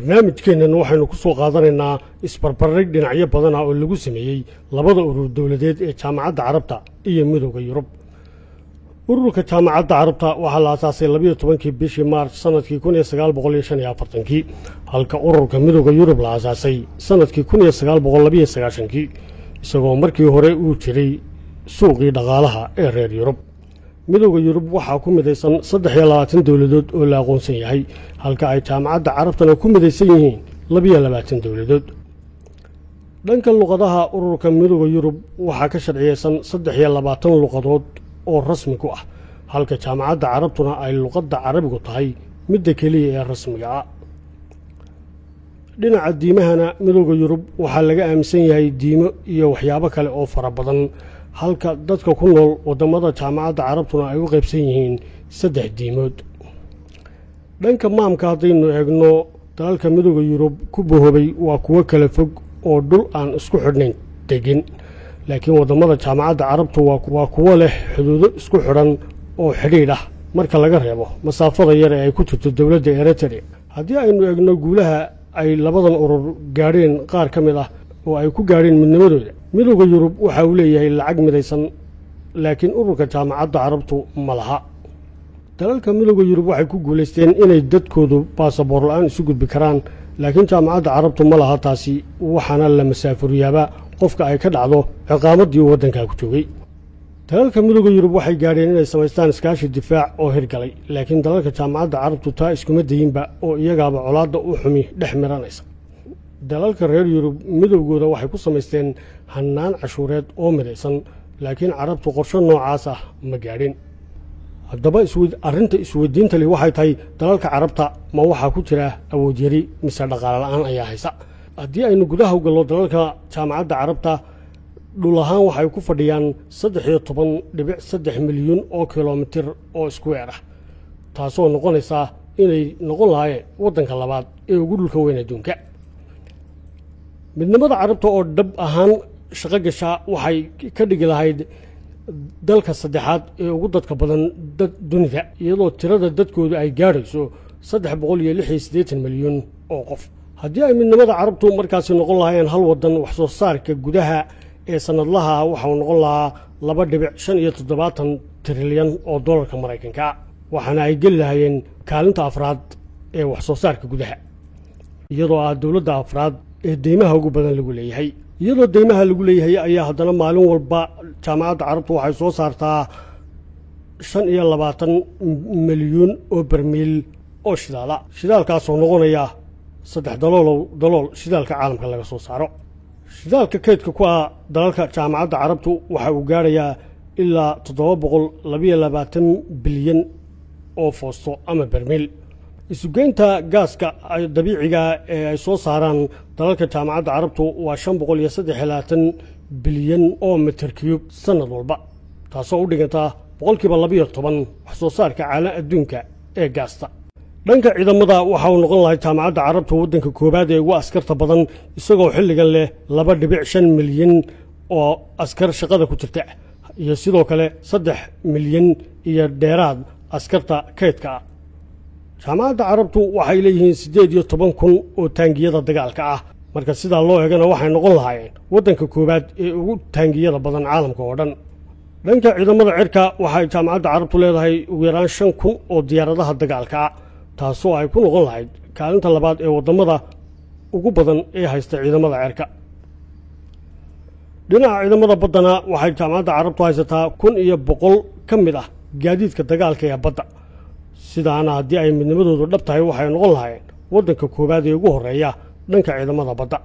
barnaamijkeennan waxaynu ku soo qaadanaynaa isbarbarig dhinacyo badan oo lagu sameeyey labada urur dawladeed ee jaamacadda carabta iyo midowga Yurub. ururka jaamacadda carabta waxaa la aasaasay 12kii bishii Maarch sanadkii 1945 halka ururka midowga Yurub la aasaasay sanadkii 1992 isagoo markii hore uu jiray suuqii dhaqaalaha ee reer Yurub. midowga Yurub waxaa ku midaysan 23 dawladood oo la aqoonsan yahay halka ay jaamacadda carabtana ku midaysan yihiin 22 dawladood. dhanka luqadaha ururka midowga Yurub waxaa ka sharciyeysan 23 luqadood oo rasmi ku ah halka jaamacadda carabtuna ay luqadda carabigu tahay midda kaliya ee rasmiga ah. dhinaca diimahana midowga Yurub waxaa laga aaminsan yahay diimo iyo waxyaabo kale oo fara badan halka dadka ku nool wadamada jaamacadda carabtuna ay u qaybsan yihiin 3 diimood. dhanka maamka haddaynu eegno dalalka midowga Yurub ku boobay waa kuwa kala fog oo dhul aan isku xidhnayn degin laakiin wadamada jaamacadda carabtu waa kuwa leh xuduudo isku xidhan oo xidhiidh ah marka laga reebo masaafada yar ee ay ku jirto dawladda Eritrea. haddii aynu eegno guulaha ay labadan urur gaadheen qaar ka mid ah oo ay ku gaadheen midnimadooda, midowga Yurub waxa uu leeyahay lacag midaysan laakiin ururka jaamacadda carabtu ma laha. dalalka midowga Yurub waxay ku guuleysteen inay dadkoodu baasaboor la'aan isu gudbi karaan laakiin jaamacadda carabtu ma laha taasi waxaana la masaafuriyaaba qofka ay ka dhacdo ciqaamadii uu waddanka ku joogay. dalalka midowga Yurub waxay gaadheen inay samaystaan iskaashi difaac oo hirgalay laakiin dalalka jaamacadda carabtu taa iskuma dayinba oo iyagaaba colaadda u xumi dhex miranaysa. dalalka reer Yurub midowgooda waxay ku samaysteen hannaan cashuureed oo midaysan laakiin carabtu qorshe noocaas ah ma gaadhin. haddaba arrinta isweydiinta leh waxay tahay dalalka carabta ma waxaa ku jira awood yari mise dhaqaale la'aan ayaa haysa. haddii aynu gudaha u galno dalalka jaamacadda carabta dhul ahaan waxay ku fadhiyaan 13.3 milyan oo kilomitir oo square ah taasoo noqonaysa inay noqon lahaayeen waddanka labaad ee ugu dhulka weyn adduunka. midnimada carabta oo dhab ahaan shaqo gasha waxay ka dhigi lahayd dalka saddexaad ee ugu dadka badan dunida iyadoo tirada dadkoodu ay gaadhayso 386 milyan oo qof. haddii ay midnimada carabtu markaasi noqon lahaayeen hal waddan wax soo saarka gudaha ee sanadlaha waxa uu noqon lahaa 2.75 trilyan oo dollarka Mareykanka waxaana ay geli lahaayeen kaalinta afraad ee wax soo saarka gudaha iyadoo dawladda afraad ee deymaha ugu badan lagu leeyahay. iyadoo deymaha lagu leeyahay ayaa haddana maalin walba jaamacadda carabtu waxay soo saartaa 25 milyan oo barmiil oo shidaalkaasoo noqonaya 3 dalool shidaalka caalamka laga soo saaro. shidaalka kaydka ku ah dalalka jaamacadda carabtu waxa uu gaarayaa ilaa 722 bilyan oo foosto ama barmiil. isugeynta gaaska dabiiciga ee ay soo saaraan dalalka jaamacadda carabtu waa 523 bilyan oo mitir cube sanad walba taasoo u dhiganta 12% wax soo saarka caalamka adduunka ee gaasta. dhanka ciidamada waxa uu noqon lahaa jaamacadda carabtu waddanka koobaad ee ugu askarta badan isagoo xilligan leh 2.5 milyan oo askar shaqada ku jirta iyo sidoo kale 3 milyan iyo dheeraad askarta kaydka ah. jaamacadda carabtu waxay leeyihiin 18,000 oo taangiyada dagaalka ah marka sidaa loo eegana waxay noqon lahaayeen waddanka koobaad ee ugu taangiyada badan caalamka oo dhan. dhanka ciidamada cirka waxay jaamacadda carabtu leedahay ugu yaraan 5,000 oo diyaaradaha dagaalka ah taasoo ay ku noqon lahayd kaalinta labaad ee wadamada ugu badan ee haysta ciidamada cirka. dhinaca ciidamada baddana waxay jaamacadda carabtu haysataa 1,100 ka mid ah gaadiidka dagaalka ee badda. sidaana haddii ay midnimadoodu dhab tahay waxay noqon lahaayeen waddanka koobaad ee ugu horeeya dhanka ciidamada badda.